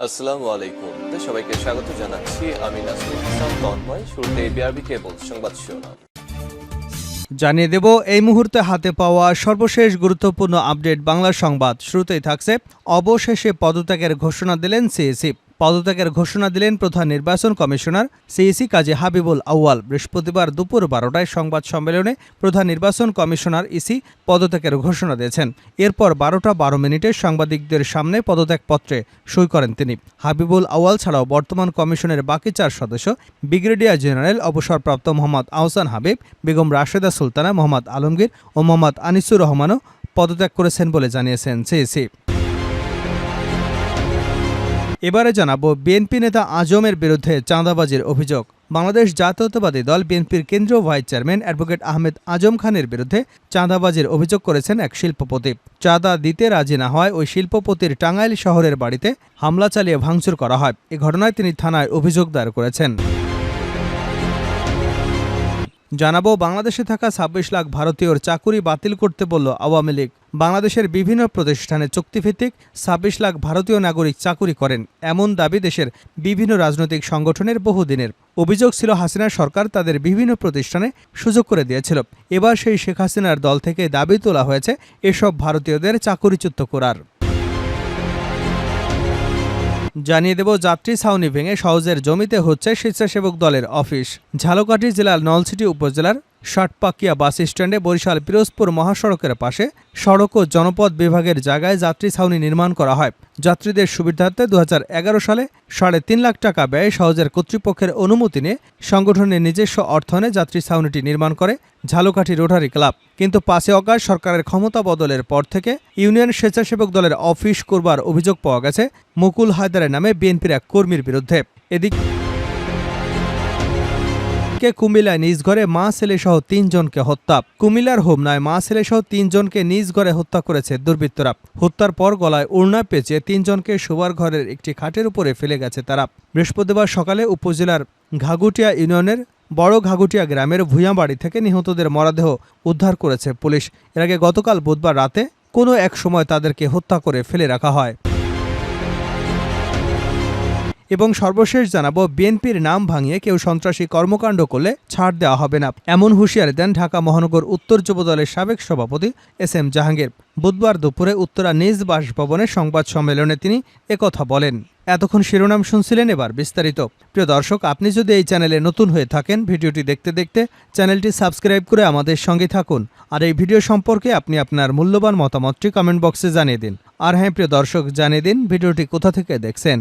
আসসালামু আলাইকুম। সবাইকে স্বাগত জানাচ্ছি। আমি নাসরুল ইসলাম তন্ময়। শুরুতে বিআরবি কেবল সংবাদ শিরোনাম জানিয়ে দেব এই মুহূর্তে হাতে পাওয়া সর্বশেষ গুরুত্বপূর্ণ আপডেট বাংলা সংবাদ। শুরুতেই থাকছে অবশেষে পদত্যাগের ঘোষণা দিলেন সিইসি। পদত্যাগের ঘোষণা দিলেন প্রধান নির্বাচন কমিশনার সিইসি কাজী হাবিবুল আউয়াল। বৃহস্পতিবার দুপুর 12টায় সংবাদ সম্মেলনে প্রধান নির্বাচন কমিশনার ইসি পদত্যাগের ঘোষণা দিয়েছেন। এরপর 12টা 12 মিনিটে সাংবাদিকদের সামনে পদত্যাগপত্রে সই করেন তিনি। হাবিবুল আউয়াল ছাড়াও বর্তমান কমিশনের বাকি 4 সদস্য ব্রিগেডিয়ার জেনারেল অবসরপ্রাপ্ত মোহাম্মদ আহসান হাবিব, বেগম রাশেদা সুলতানা, মোহাম্মদ আলমগীর ও মোহাম্মদ আনিসুর রহমানও পদত্যাগ করেছেন বলে জানিয়েছেন সিইসি। এবারে জানাবো বিএনপি নেতা আজমের বিরুদ্ধে চাঁদাবাজির অভিযোগ। বাংলাদেশ জাতীয়তাবাদী দল বিএনপির কেন্দ্রীয় ভাইস চেয়ারম্যান অ্যাডভোকেট আহমেদ আজম খানের বিরুদ্ধে চাঁদাবাজির অভিযোগ করেছেন এক শিল্পপতি। চাঁদা দিতে রাজি না হওয়ায় ওই শিল্পপতির টাঙ্গাইল শহরের বাড়িতে হামলা চালিয়ে ভাঙচুর করা হয়। এ ঘটনায় তিনি থানায় অভিযোগ দায়ের করেছেন। জানাবো বাংলাদেশে থাকা ২৬ লাখ ভারতীয়র চাকুরি বাতিল করতে বলল আওয়ামী লীগ। বাংলাদেশের বিভিন্ন প্রতিষ্ঠানে চুক্তিভিত্তিক ২৬ লাখ ভারতীয় নাগরিক চাকুরি করেন, এমন দাবি দেশের বিভিন্ন রাজনৈতিক সংগঠনের বহুদিনের। অভিযোগ ছিল হাসিনা সরকার তাদের বিভিন্ন প্রতিষ্ঠানে সুযোগ করে দিয়েছিল। এবার সেই শেখ হাসিনার দল থেকে দাবি তোলা হয়েছে এসব ভারতীয়দের চাকুরিচ্যুত করার। জানিয়ে দেব যাত্রী ছাউনি ভেঙে সওজের জমিতে হচ্ছে স্বেচ্ছাসেবক দলের অফিস। ঝালকাঠি জেলার নলছিটি উপজেলার ষাটপাকিয়া বাস স্ট্যান্ডে বরিশাল পিরোজপুর মহাসড়কের পাশে সড়ক ও জনপথ বিভাগের জায়গায় যাত্রী ছাউনি নির্মাণ করা হয়। যাত্রীদের সুবিধার্থে ২০১১ সালে ৩.৫ লাখ টাকা ব্যয়ে সওজের কর্তৃপক্ষের অনুমতি নিয়ে সংগঠনের নিজস্ব অর্থায়নে যাত্রী ছাউনিটি নির্মাণ করে ঝালকাঠি রোটারি ক্লাব। কিন্তু ৫ অগাস্ট সরকারের ক্ষমতা বদলের পর থেকে ইউনিয়ন স্বেচ্ছাসেবক দলের অফিস করবার অভিযোগ পাওয়া গেছে মুকুল হায়দারের নামে বিএনপির এক কর্মীর বিরুদ্ধে। এদিকে কুমিল্লায় নিজ ঘরে মা ছেলেসহ ৩ জনকে হত্যা। কুমিল্লার হোমনায় মা ছেলেসহ ৩ জনকে নিজ ঘরে হত্যা করেছে দুর্বৃত্তরা। হত্যার পর গলায় ওড়না পেঁচিয়ে ৩ জনকে শোবার ঘরের একটি খাটের উপরে ফেলে গেছে তারা। বৃহস্পতিবার সকালে উপজেলার ঘাগুটিয়া ইউনিয়নের বড় ঘাগুটিয়া গ্রামের ভূঁইয়াবাড়ি থেকে নিহতদের মরদেহ উদ্ধার করেছে পুলিশ। এর আগে গতকাল বুধবার রাতে কোনো এক সময় তাদেরকে হত্যা করে ফেলে রাখা হয়। এবং সর্বশেষ জানাবো বিএনপির নাম ভাঙিয়ে কেউ সন্ত্রাসী কর্মকাণ্ড করলে ছাড় দেওয়া হবে না, এমন হুঁশিয়ারি দেন ঢাকা মহানগর উত্তর যুবদলের সাবেক সভাপতি SM জাহাঙ্গীর। বুধবার দুপুরে উত্তরা নিজ বাসভবনে সংবাদ সম্মেলনে তিনি একথা বলেন। এতক্ষণ শিরোনাম শুনছিলেন, এবার বিস্তারিত। প্রিয় দর্শক, আপনি যদি এই চ্যানেলে নতুন হয়ে থাকেন, ভিডিওটি দেখতে দেখতে চ্যানেলটি সাবস্ক্রাইব করে আমাদের সঙ্গে থাকুন। আর এই ভিডিও সম্পর্কে আপনি আপনার মূল্যবান মতামতটি কমেন্ট বক্সে জানিয়ে দিন। আর হ্যাঁ প্রিয় দর্শক, জানিয়ে দিন ভিডিওটি কোথা থেকে দেখছেন।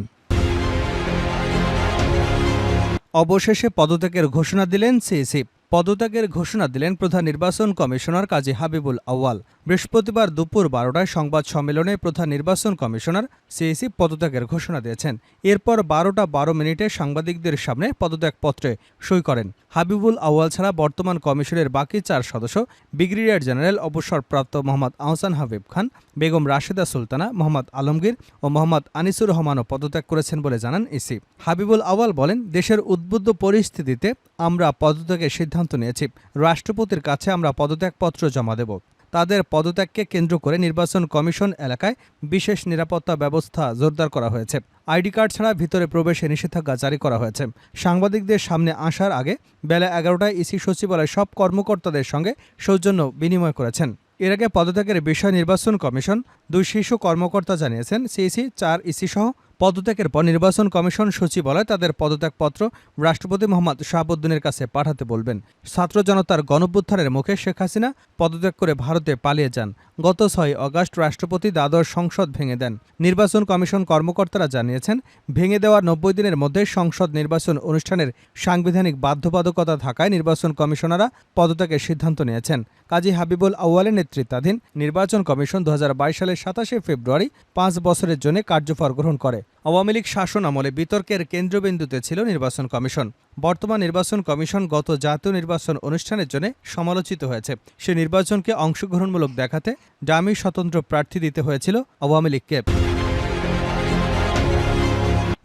অবশেষে পদত্যাগের ঘোষণা দিলেন সিইসি। পদত্যাগের ঘোষণা দিলেন প্রধান নির্বাচন কমিশনার কাজী হাবিবুল আউয়াল। বৃহস্পতিবার দুপুর 12টায় সংবাদ সম্মেলনে প্রধান নির্বাচন কমিশনার সিইসি পদত্যাগের ঘোষণা দিয়েছেন। এরপর 12টা 12 মিনিটে সাংবাদিকদের সামনে পদত্যাগপত্রে সই করেন। হাবিবুল আউয়াল ছাড়া বর্তমান কমিশনের বাকি 4 সদস্য ব্রিগেডিয়ার জেনারেল অবসরপ্রাপ্ত মোহাম্মদ আহসান হাবিব খান, বেগম রাশেদা সুলতানা, মোহাম্মদ আলমগীর ও মোহাম্মদ আনিসুর রহমানও পদত্যাগ করেছেন বলে জানান ইসি। হাবিবুল আউয়াল বলেন, দেশের উদ্বুদ্ধ পরিস্থিতিতে আমরা পদত্যাগের সিদ্ধান্ত নিয়েছি। রাষ্ট্রপতির কাছে আমরা পদত্যাগপত্র জমা দেব। তাদের পদত্যাগকে কেন্দ্র করে নির্বাচন কমিশন এলাকায় বিশেষ নিরাপত্তা ব্যবস্থা জোরদার করা হয়েছে। আইডি কার্ড ছাড়া ভিতরে প্রবেশে নিষেধাজ্ঞা জারি করা হয়েছে। সাংবাদিকদের সামনে আসার আগে বেলা 11টায় ইসি সচিবালয় সব কর্মকর্তাদের সঙ্গে সৌজন্য বিনিময় করেছেন। এর আগে পদত্যাগের বিষয় নির্বাচন কমিশন 2 শীর্ষ কর্মকর্তা জানিয়েছেন। সিইসি 4 ইসি সহ পদত্যাগের পর নির্বাচন কমিশন সচিবালয় তাদের পদত্যাগপত্র রাষ্ট্রপতি মোহাম্মদ শাহাবুদ্দিনের কাছে পাঠাতে বলবেন। ছাত্র জনতার গণঅভ্যুত্থানের মুখে শেখ হাসিনা পদত্যাগ করে ভারতে পালিয়ে যান। গত 6 অগাস্ট রাষ্ট্রপতি দ্বাদশ সংসদ ভেঙে দেন। নির্বাচন কমিশন কর্মকর্তারা জানিয়েছেন, ভেঙে দেওয়ার 90 দিনের মধ্যে সংসদ নির্বাচন অনুষ্ঠানের সাংবিধানিক বাধ্যবাধকতা থাকায় নির্বাচন কমিশনাররা পদত্যাগের সিদ্ধান্ত নিয়েছেন। কাজী হাবিবুল আউয়ালের নেতৃত্বাধীন নির্বাচন কমিশন 2022 সালের 27 ফেব্রুয়ারি 5 বছরের জন্য কার্যভার গ্রহণ করে। আওয়ামী লীগ শাসন আমলে বিতর্কের কেন্দ্রবিন্দুতে ছিল নির্বাচন কমিশন। বর্তমান নির্বাচন কমিশন গত জাতীয় নির্বাচন অনুষ্ঠানের জন্য সমালোচিত হয়েছে। সে নির্বাচনকে অংশগ্রহণমূলক দেখাতে ডামি স্বতন্ত্র প্রার্থী দিতে হয়েছিল আওয়ামী লীগকে।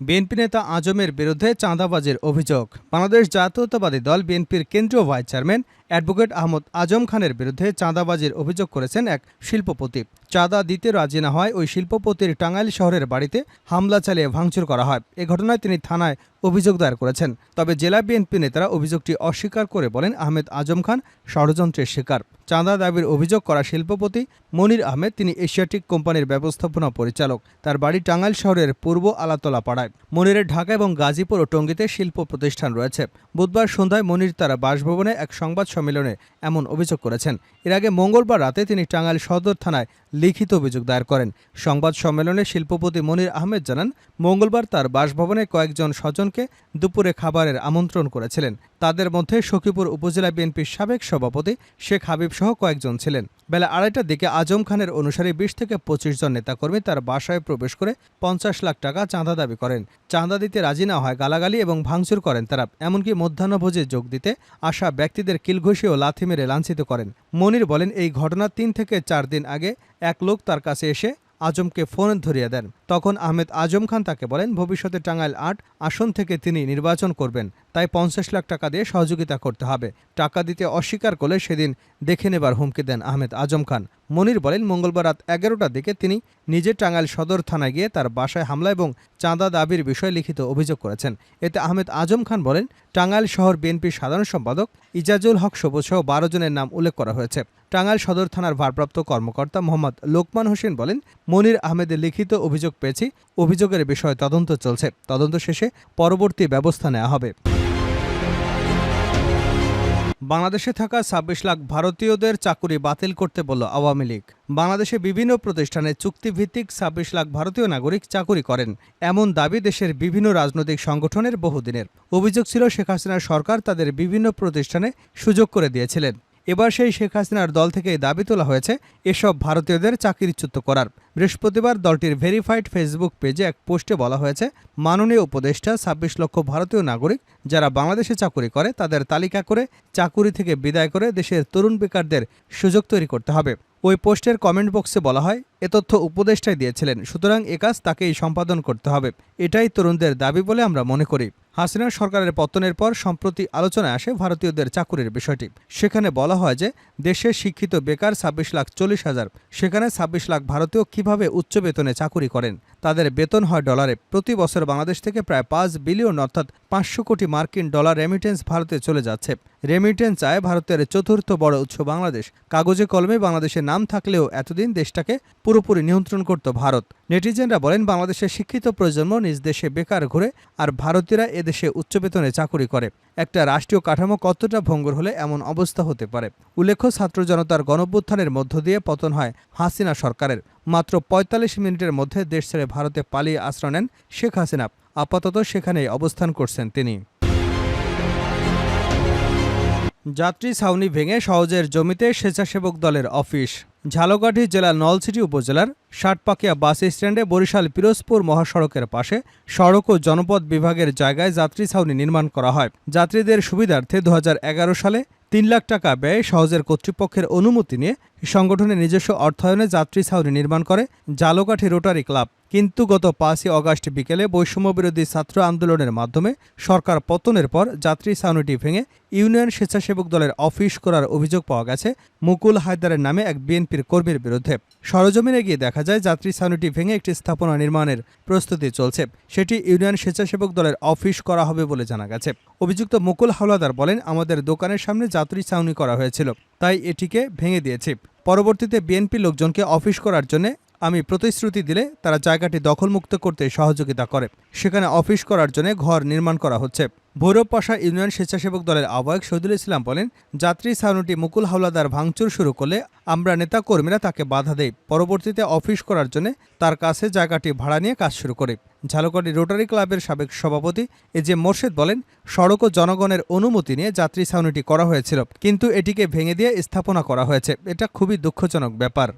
বিএনপি নেতা আজমের বিরুদ্ধে চাঁদাবাজির অভিযোগ। বাংলাদেশ জাতীয়তাবাদী দল বিএনপির কেন্দ্রীয় ভাইস চেয়ারম্যান অ্যাডভোকেট আহমদ আজম খানের বিরুদ্ধে চাঁদাবাজির অভিযোগ করেছেন এক শিল্পপতি। চাঁদা দিতে রাজি না হয় ওই শিল্পপতির টাঙ্গাইল শহরের বাড়িতে হামলা চালিয়ে ভাঙচুর করা হয়। এ ঘটনায় তিনি থানায় অভিযোগ দায়ের করেছেন। তবে জেলা বিএনপি নেতারা অভিযোগটি অস্বীকার করে বলেন আহমেদ আজম খান ষড়যন্ত্রের শিকার। চাঁদা দাবির অভিযোগ করা শিল্পপতি মনির আহমেদ, তিনি এশিয়াটিক কোম্পানির ব্যবস্থাপনা পরিচালক। তার বাড়ি টাঙ্গাইল শহরের পূর্ব আলাতলা পাড়ায়। মনিরের ঢাকা এবং গাজীপুর ও টঙ্গীতে শিল্প প্রতিষ্ঠান রয়েছে। বুধবার সন্ধ্যায় মনির তার বাসভবনে এক সংবাদ সম্মেলনে এমন অভিযোগ করেছেন। এর আগে মঙ্গলবার রাতে তিনি টাঙ্গাইল সদর থানায় লিখিত অভিযোগ দায়ের করেন। সংবাদ সম্মেলনে শিল্পপতি মনির আহমেদ জানান, মঙ্গলবার তার বাসভবনে কয়েকজন স্বজনকে দুপুরে খাবারের আমন্ত্রণ করেছিলেন। তাদের মধ্যে সখীপুর উপজেলা বিএনপির সাবেক সভাপতি শেখ হাবিব সহ কয়েকজন ছিলেন। বেলা 2:30টার দিকে আজম খানের অনুসারী 20 থেকে 25 জন নেতাকর্মী তার বাসায় প্রবেশ করে 50 লাখ টাকা চাঁদা দাবি করেন। চাঁদা দিতে রাজি না হয় গালাগালি এবং ভাঙচুর করেন তারা। এমনকি মধ্যাহ্নভোজে যোগ দিতে আসা ব্যক্তিদের কিলঘুষি ও লাথি মেরে লাঞ্ছিত করেন। মনির বলেন, এই ঘটনা 3 থেকে 4 দিন আগে এক লোক তার কাছে এসে আজমকে ফোন ধরিয়ে দেন। তখন আহমেদ আজম খান তাকে বলেন, ভবিষ্যতে টাঙ্গাইল 8 আসন থেকে তিনি নির্বাচন করবেন, তাই 50 লাখ টাকা দিয়ে সহযোগিতা করতে হবে। টাকা দিতে অস্বীকার করলে সেদিন দেখে নেবার হুমকি দেন আহমেদ আজম খান। মনির বলেন, মঙ্গলবার রাত 11টার দিকে তিনি নিজে টাঙ্গাইল সদর থানায় গিয়ে তার বাসায় হামলা এবং চাঁদা দাবির বিষয়ে লিখিত অভিযোগ করেছেন। এতে আহমেদ আজম খান বলেন, টাঙ্গাইল শহর বিএনপির সাধারণ সম্পাদক ইজাজুল হক সবুজ সহ 12 জনের নাম উল্লেখ করা হয়েছে। টাঙ্গাইল সদর থানার ভারপ্রাপ্ত কর্মকর্তা মোহাম্মদ লোকমান হোসেন বলেন, মনির আহমেদের লিখিত অভিযোগ পেয়েছি, অভিযোগের বিষয়ে তদন্ত চলছে। তদন্ত শেষে পরবর্তী ব্যবস্থা নেওয়া হবে। বাংলাদেশে থাকা 26 লাখ ভারতীয়দের চাকুরি বাতিল করতে বলল আওয়ামী লীগ। বাংলাদেশে বিভিন্ন প্রতিষ্ঠানে চুক্তিভিত্তিক 26 লাখ ভারতীয় নাগরিক চাকুরি করেন, এমন দাবি দেশের বিভিন্ন রাজনৈতিক সংগঠনের বহুদিনের। অভিযোগ ছিল শেখ হাসিনার সরকার তাদের বিভিন্ন প্রতিষ্ঠানে সুযোগ করে দিয়েছিলেন। এবার সেই শেখ হাসিনার দল থেকে দাবি তোলা হয়েছে এসব ভারতীয়দের চাকরিচ্যুত করার। বৃহস্পতিবার দলটির ভেরিফাইড ফেসবুক পেজে এক পোস্টে বলা হয়েছে, মাননীয় উপদেষ্টা 26 লক্ষ ভারতীয় নাগরিক যারা বাংলাদেশে চাকুরি করে তাদের তালিকা করে চাকুরি থেকে বিদায় করে দেশের তরুণ বেকারদের সুযোগ তৈরি করতে হবে। ওই পোস্টের কমেন্ট বক্সে বলা হয়, এ তথ্য উপদেষ্টাই দিয়েছিলেন, সুতরাং এ কাজ তাকেই সম্পাদন করতে হবে। এটাই তরুণদের দাবি বলে আমরা মনে করি। হাসিনা সরকারের পতনের পর সম্প্রতি আলোচনায় আসে ভারতীয়দের চাকুরির বিষয়টি। সেখানে বলা হয় যে দেশের শিক্ষিত বেকার 26,40,000। সেখানে 26 লাখ ভারতীয় কিভাবে উচ্চ বেতনে চাকুরি করেন। তাদের বেতন হয় ডলারে। প্রতি বছর বাংলাদেশ থেকে প্রায় 5 বিলিয়ন অর্থাৎ 500 কোটি মার্কিন ডলার রেমিটেন্স ভারতে চলে যাচ্ছে। রেমিটেন্স আয় ভারতের চতুর্থ বড় উৎস বাংলাদেশ। কাগজে কলমে বাংলাদেশের নাম থাকলেও এতদিন দেশটাকে পুরোপুরি নিয়ন্ত্রণ করত ভারত। নেটিজেনরা বলেন, বাংলাদেশের শিক্ষিত প্রজন্ম নিজ দেশে বেকার ঘুরে আর ভারতীয়রা এদেশে উচ্চ বেতনে চাকুরি করে। একটা রাষ্ট্রীয় কাঠামো কতটা ভঙ্গুর হলে এমন অবস্থা হতে পারে। উল্লেখ্য, ছাত্র জনতার গণঅভ্যুত্থানের মধ্য দিয়ে পতন হয় হাসিনা সরকারের। মাত্র 45 মিনিটের মধ্যে দেশ ছেড়ে ভারতে পালিয়ে আশ্রয় নেন শেখ হাসিনা। আপাতত সেখানেই অবস্থান করছেন তিনি। যাত্রী ছাউনি ভেঙে সওজের জমিতে স্বেচ্ছাসেবক দলের অফিস। ঝালকাঠি জেলার নলছিটি উপজেলার ষাটপাকিয়া বাস স্ট্যান্ডে বরিশাল পিরোজপুর মহাসড়কের পাশে সড়ক ও জনপথ বিভাগের জায়গায় যাত্রী ছাউনি নির্মাণ করা হয়। যাত্রীদের সুবিধার্থে 2011 সালে 3 লাখ টাকা ব্যয়ে সওজের কর্তৃপক্ষের অনুমতি নিয়ে সংগঠনের নিজস্ব অর্থায়নে যাত্রী ছাউনি নির্মাণ করে ঝালকাঠি রোটারি ক্লাব। কিন্তু গত 5ই আগস্ট বিকেলে বৈষম্যবিরোধী ছাত্র আন্দোলনের মাধ্যমে সরকার পতনের পর যাত্রী ছাউনিটি ভেঙে ইউনিয়ন স্বেচ্ছাসেবক দলের অফিস করার অভিযোগ পাওয়া গেছে মুকুল হায়দারের নামে এক বিএনপির কর্মীর বিরুদ্ধে। সরজমিনে গিয়ে দেখা যায় যাত্রী ছাউনিটি ভেঙে একটি স্থাপনা নির্মাণের প্রস্তুতি চলছে। সেটি ইউনিয়ন স্বেচ্ছাসেবক দলের অফিস করা হবে বলে জানা গেছে। অভিযুক্ত মুকুল হাওলাদার বলেন, আমাদের দোকানের সামনে যাত্রী ছাউনি করা হয়েছিল, তাই এটিকে ভেঙে দিয়েছি। পরবর্তীতে বিএনপি লোকজনকে অফিস করার জন্য আমি প্রতিশ্রুতি দিলে তারা জায়গাটি দখলমুক্ত করতে সহযোগিতা করে। সেখানে অফিস করার জন্য ঘর নির্মাণ করা হচ্ছে। ভৈরবপাশা ইউনিয়ন স্বেচ্ছাসেবক দলের আহ্বায়ক শহীদুল ইসলাম বলেন, যাত্রী ছাউনিটি মুকুল হাওলাদার ভাঙচুর শুরু করলে আমরা নেতাকর্মীরা তাকে বাধা দেই। পরবর্তীতে অফিস করার জন্য তার কাছে জায়গাটি ভাড়া নিয়ে কাজ শুরু করে। ঝালকাঠি রোটারি ক্লাবের সাবেক সভাপতি এজে মোর্শেদ বলেন, সড়ক ও জনগণের অনুমতি নিয়ে যাত্রী ছাউনিটি করা হয়েছিল, কিন্তু এটিকে ভেঙে দিয়ে স্থাপনা করা হয়েছে। এটা খুবই দুঃখজনক ব্যাপার।